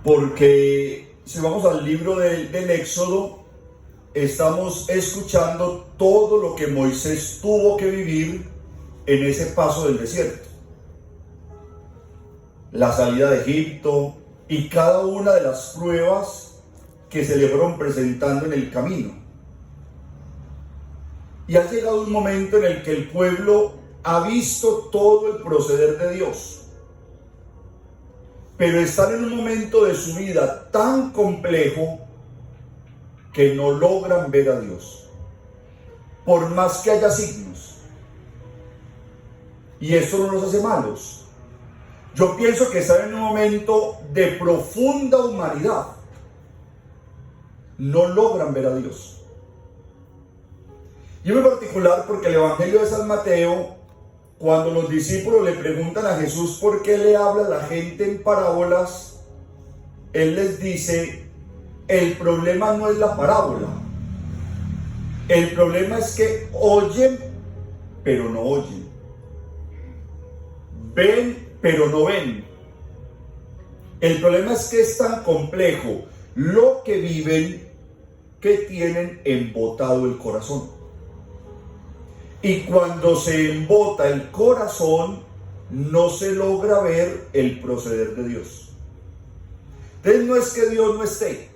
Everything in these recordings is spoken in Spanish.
Porque si vamos al libro del Éxodo, estamos escuchando todo lo que Moisés tuvo que vivir en ese paso del desierto. La salida de Egipto y cada una de las pruebas que se le fueron presentando en el camino. Y ha llegado un momento en el que el pueblo ha visto todo el proceder de Dios, pero están en un momento de su vida tan complejo que no logran ver a Dios, por más que haya signos. Y eso no los hace malos. Yo pienso que están en un momento de profunda humanidad. No logran ver a Dios. Y en particular porque el Evangelio de San Mateo, cuando los discípulos le preguntan a Jesús por qué le habla a la gente en parábolas, Él les dice, el problema no es la parábola. El problema es que oyen, pero no oyen. Ven, pero no ven. El problema es que es tan complejo lo que viven que tienen embotado el corazón. Y cuando se embota el corazón, no se logra ver el proceder de Dios. Entonces no es que Dios no esté,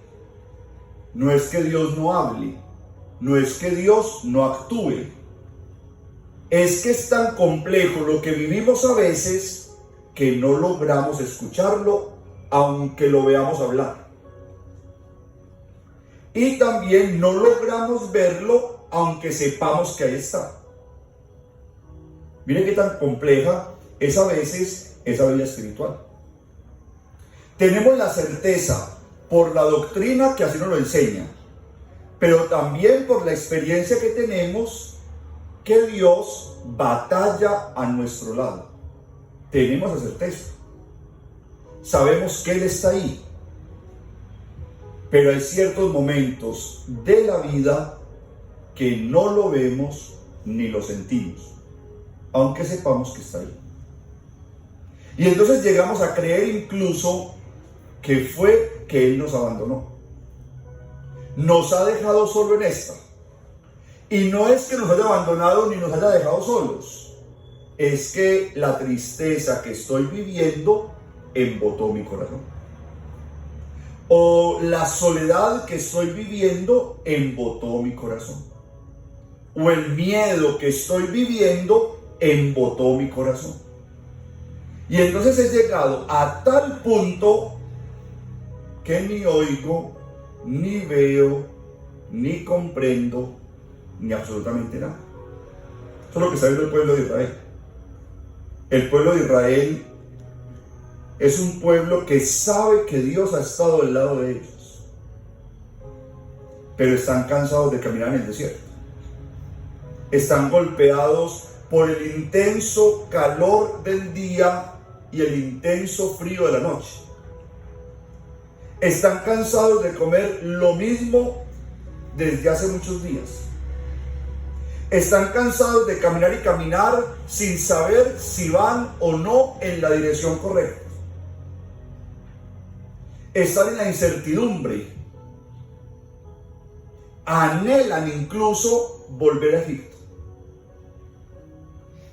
no es que Dios no hable, no es que Dios no actúe. Es que es tan complejo lo que vivimos a veces que no logramos escucharlo, aunque lo veamos hablar. Y también no logramos verlo, aunque sepamos que ahí está. Miren qué tan compleja es a veces esa vida espiritual. Tenemos la certeza por la doctrina que así nos lo enseña, pero también por la experiencia que tenemos que Dios batalla a nuestro lado. Tenemos la certeza. Sabemos que Él está ahí. Pero hay ciertos momentos de la vida que no lo vemos ni lo sentimos, aunque sepamos que está ahí. Y entonces llegamos a creer incluso que fue que Él nos abandonó. Nos ha dejado solo en esta. Y no es que nos haya abandonado ni nos haya dejado solos. Es que la tristeza que estoy viviendo embotó mi corazón. O la soledad que estoy viviendo embotó mi corazón. O el miedo que estoy viviendo embotó mi corazón. Y entonces he llegado a tal punto que ni oigo, ni veo, ni comprendo, ni absolutamente nada. Eso es lo que está viendo el pueblo de Israel. El pueblo de Israel es un pueblo que sabe que Dios ha estado del lado de ellos, pero están cansados de caminar en el desierto. Están golpeados por el intenso calor del día y el intenso frío de la noche. Están cansados de comer lo mismo desde hace muchos días. Están cansados de caminar y caminar sin saber si van o no en la dirección correcta. Están en la incertidumbre. Anhelan incluso volver a Egipto.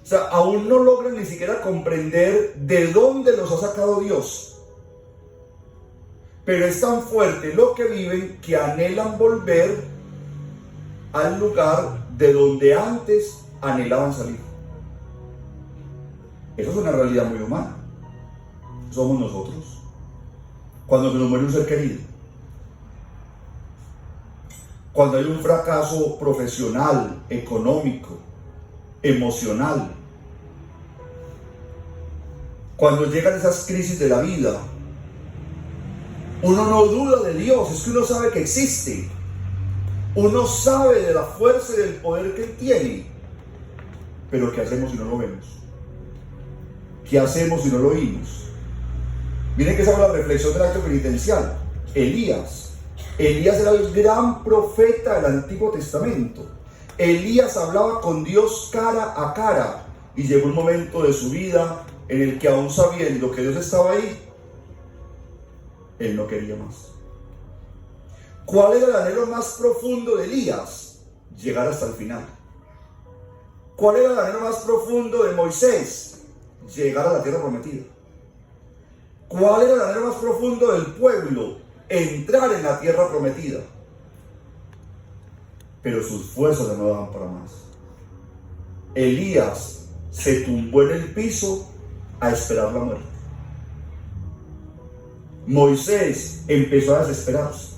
O sea, aún no logran ni siquiera comprender de dónde los ha sacado Dios. Pero es tan fuerte lo que viven que anhelan volver al lugar de donde antes anhelaban salir. Eso es una realidad muy humana. Somos nosotros. Cuando se nos muere un ser querido, cuando hay un fracaso profesional, económico, emocional, cuando llegan esas crisis de la vida, uno no duda de Dios, es que uno sabe que existe, uno sabe de la fuerza y del poder que Él tiene, pero ¿qué hacemos si no lo vemos? ¿Qué hacemos si no lo oímos? Miren que esa es la reflexión del acto penitencial. Elías era el gran profeta del Antiguo Testamento. Elías hablaba con Dios cara a cara y llegó un momento de su vida en el que, aún sabiendo que Dios estaba ahí, Él no quería más. ¿Cuál era el anhelo más profundo de Elías? Llegar hasta el final. ¿Cuál era el anhelo más profundo de Moisés? Llegar a la tierra prometida. ¿Cuál era el anhelo más profundo del pueblo? Entrar en la tierra prometida. Pero sus fuerzas no daban para más. Elías se tumbó en el piso a esperar la muerte. Moisés empezó a desesperarse.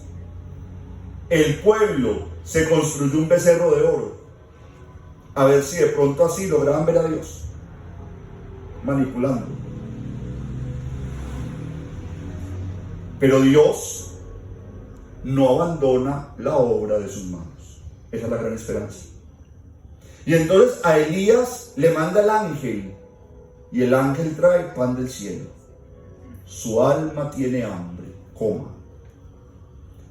El pueblo se construyó un becerro de oro, a ver si de pronto así lograban ver a Dios, manipulando. Pero Dios no abandona la obra de sus manos. Esa es la gran esperanza. Y entonces a Elías le manda el ángel, y el ángel trae pan del cielo. Su alma tiene hambre, coma.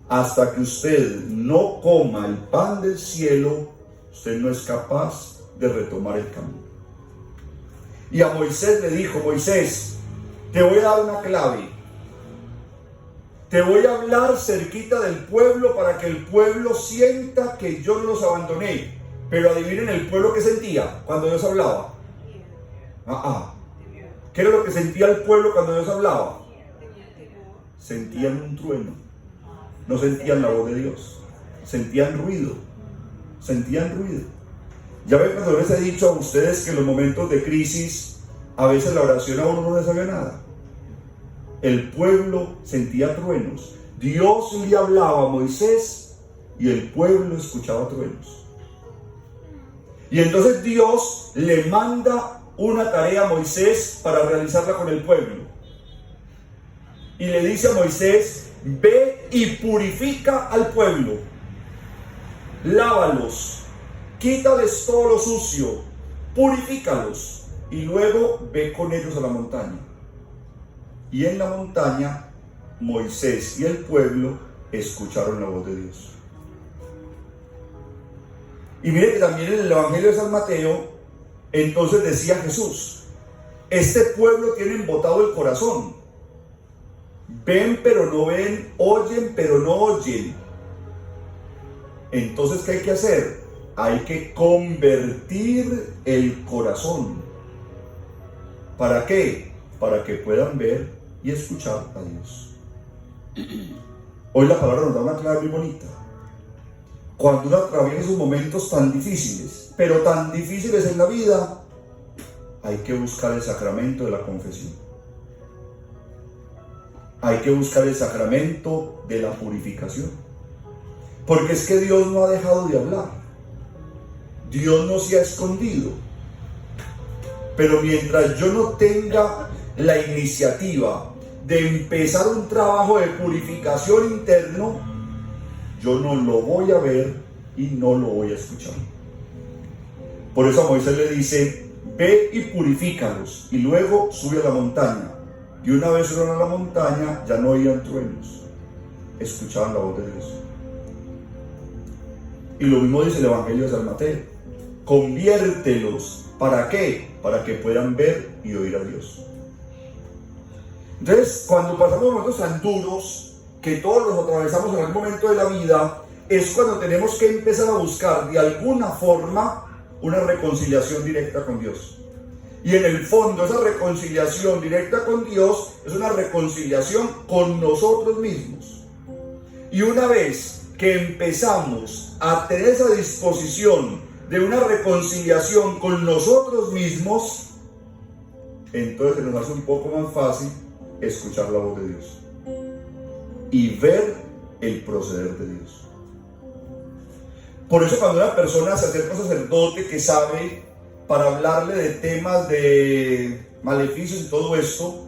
Hasta que usted no coma el pan del cielo, usted no es capaz de retomar el camino. Y a Moisés le dijo: Moisés, te voy a dar una clave. Te voy a hablar cerquita del pueblo para que el pueblo sienta que yo no los abandoné. Pero adivinen el pueblo que sentía cuando Dios hablaba. ¿Qué era lo que sentía el pueblo cuando Dios hablaba? Sentían un trueno. No sentían la voz de Dios. Sentían ruido. Ya ven, cuando les he dicho a ustedes que en los momentos de crisis a veces la oración a uno no le sabía nada. El pueblo sentía truenos. Dios le hablaba a Moisés y el pueblo escuchaba truenos. Y entonces Dios le manda una tarea a Moisés para realizarla con el pueblo. Y le dice a Moisés: ve y purifica al pueblo. Lávalos, quítales todo lo sucio, purifícalos y luego ve con ellos a la montaña. Y en la montaña Moisés y el pueblo escucharon la voz de Dios. Y mire que también en el Evangelio de San Mateo, entonces decía Jesús: este pueblo tiene embotado el corazón. Ven pero no ven, oyen pero no oyen. Entonces, ¿qué hay que hacer? Hay que convertir el corazón. ¿Para qué? Para que puedan ver y escuchar a Dios. Hoy la palabra nos da una clave muy bonita. Cuando uno atraviesa esos momentos tan difíciles, pero tan difíciles en la vida, hay que buscar el sacramento de la confesión. Hay que buscar el sacramento de la purificación. Porque es que Dios no ha dejado de hablar. Dios no se ha escondido. Pero mientras yo no tenga la iniciativa de empezar un trabajo de purificación interno, yo no lo voy a ver y no lo voy a escuchar. Por eso a Moisés le dice: ve y purifícalos y luego sube a la montaña. Y una vez subieron a la montaña, ya no oían truenos, escuchaban la voz de Dios. Y lo mismo dice el Evangelio de San Mateo: conviértelos. ¿Para qué? Para que puedan ver y oír a Dios. Entonces, cuando pasamos momentos tan duros, que todos los atravesamos en algún momento de la vida, es cuando tenemos que empezar a buscar de alguna forma una reconciliación directa con Dios. Y en el fondo, esa reconciliación directa con Dios es una reconciliación con nosotros mismos. Y una vez que empezamos a tener esa disposición de una reconciliación con nosotros mismos, entonces se nos hace un poco más fácil escuchar la voz de Dios y ver el proceder de Dios. Por eso cuando una persona se acerca a un sacerdote que sabe para hablarle de temas de maleficios y todo esto,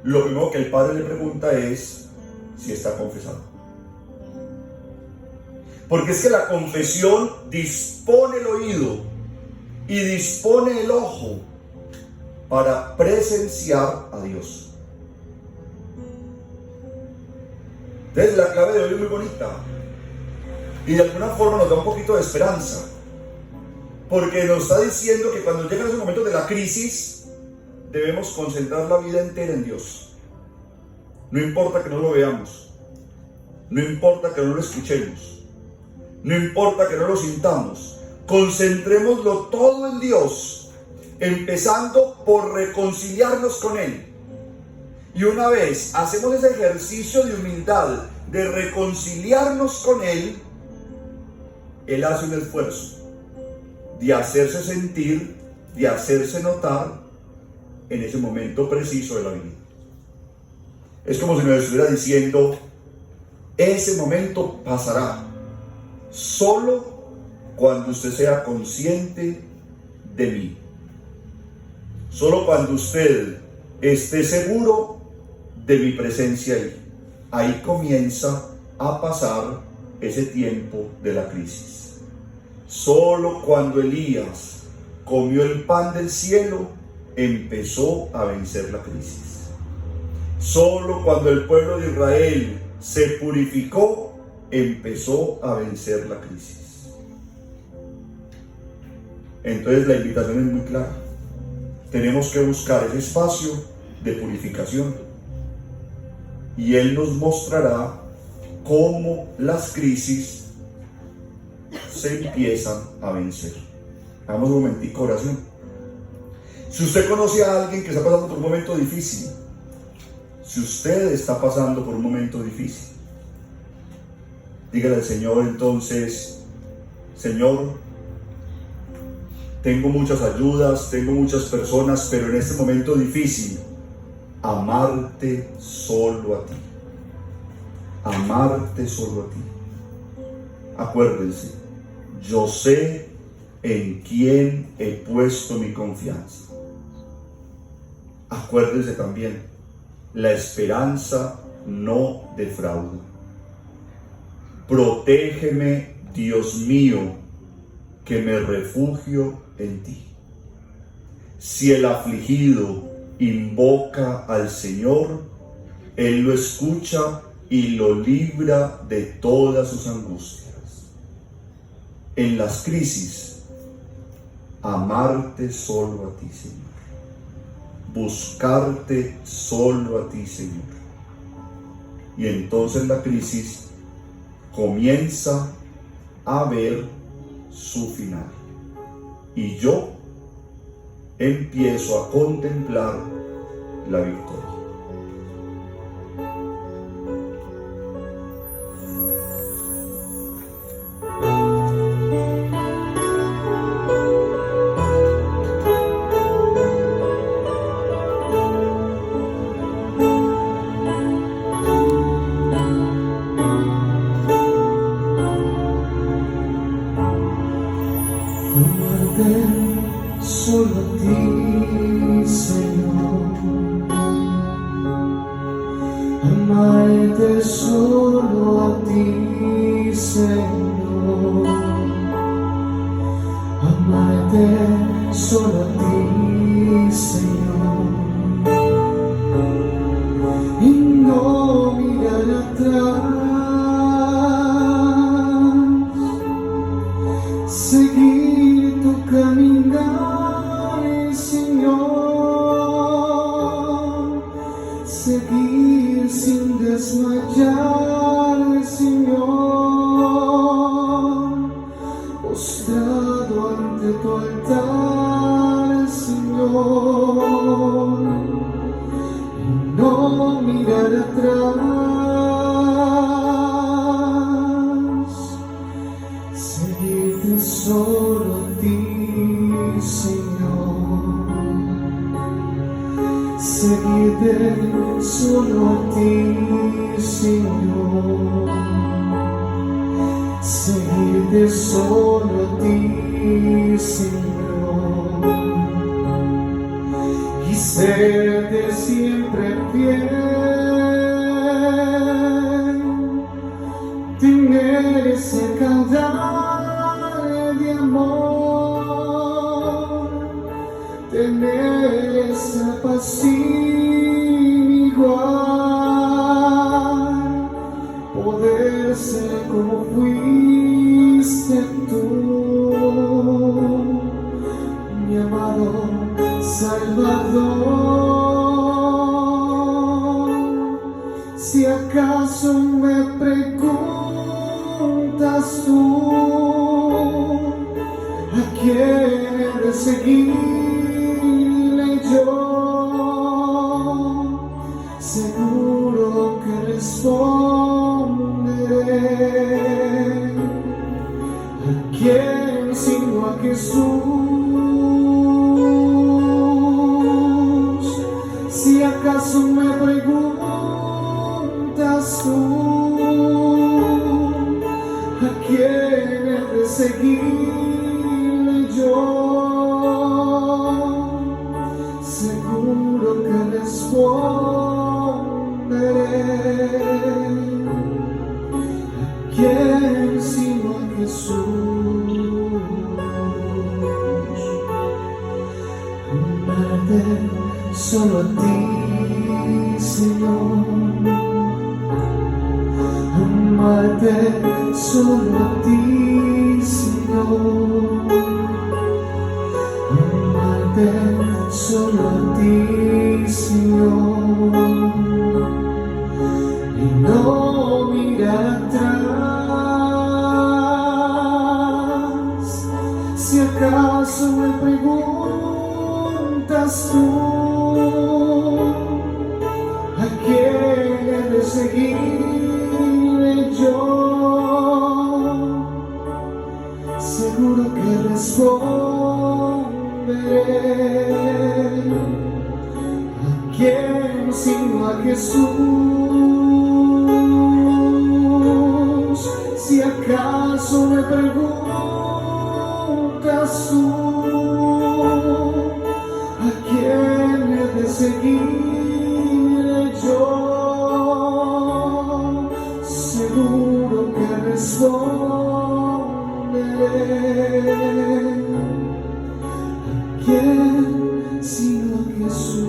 lo primero que el padre le pregunta es si está confesado. Porque es que la confesión dispone el oído y dispone el ojo para presenciar a Dios. Entonces la clave de hoy es muy bonita y de alguna forma nos da un poquito de esperanza, porque nos está diciendo que cuando llegan esos momentos de la crisis debemos concentrar la vida entera en Dios. No importa que no lo veamos, no importa que no lo escuchemos, no importa que no lo sintamos, concentrémoslo todo en Dios, empezando por reconciliarnos con Él. Y una vez hacemos ese ejercicio de humildad, de reconciliarnos con Él, Él hace un esfuerzo de hacerse sentir, de hacerse notar en ese momento preciso de la vida. Es como si nos estuviera diciendo, ese momento pasará solo cuando usted sea consciente de mí. Solo cuando usted esté seguro de mi presencia ahí. Ahí comienza a pasar ese tiempo de la crisis. Solo cuando Elías comió el pan del cielo, empezó a vencer la crisis. Solo cuando el pueblo de Israel se purificó, empezó a vencer la crisis. Entonces la invitación es muy clara. Tenemos que buscar ese espacio de purificación. Y Él nos mostrará cómo las crisis se empiezan a vencer. Hagamos un momentico de oración. Si usted conoce a alguien que está pasando por un momento difícil, si usted está pasando por un momento difícil, dígale al Señor entonces, Señor, tengo muchas ayudas, tengo muchas personas, pero en este momento difícil, amarte solo a ti. Amarte solo a ti. Acuérdense, yo sé en quién he puesto mi confianza. Acuérdense también, la esperanza no defrauda. Protégeme, Dios mío, que me refugio en ti. Si el afligido invoca al Señor, Él lo escucha y lo libra de todas sus angustias. En las crisis, amarte solo a ti, Señor. Buscarte solo a ti, Señor. Y entonces la crisis comienza a ver su final. Y yo empiezo a contemplar la victoria. Solo a ti, Señor, amarte solo a ti, Señor, amarte solo a ti, Señor, y no mirar atrás, seguir tu caminar, Señor, seguir sin desmayar, Señor, postrado ante tu altar, Señor, y no mirar atrás, seguirte solo a ti, Señor, seguirte solo a ti, Señor, seguirte solo a ti, Señor, y serte siempre fiel, tener ese caudal de amor, tener esa paz sin igual, poder ser como fuiste tú, mi amado Salvador, acaso me preguntas tú a quién he de seguirle yo, seguro que responderé: ¿a quién sino a Jesús? Si acaso me preguntas tú a quién he de seguirle yo, seguro que responderé: ¿a quién sino a Jesús? Amarte solo a ti, Señor. Amarte solo a ti, Señor. Amarte solo a ti, Señor. Y no mirar atrás. Si acaso me preguntas tú a quién he de seguirle yo, seguro que responderé: ¿a quién sino a Jesús? Si acaso me preguntas tú a quién he de seguirle yo, seguro que responderé: ¿a quién sino a Jesús?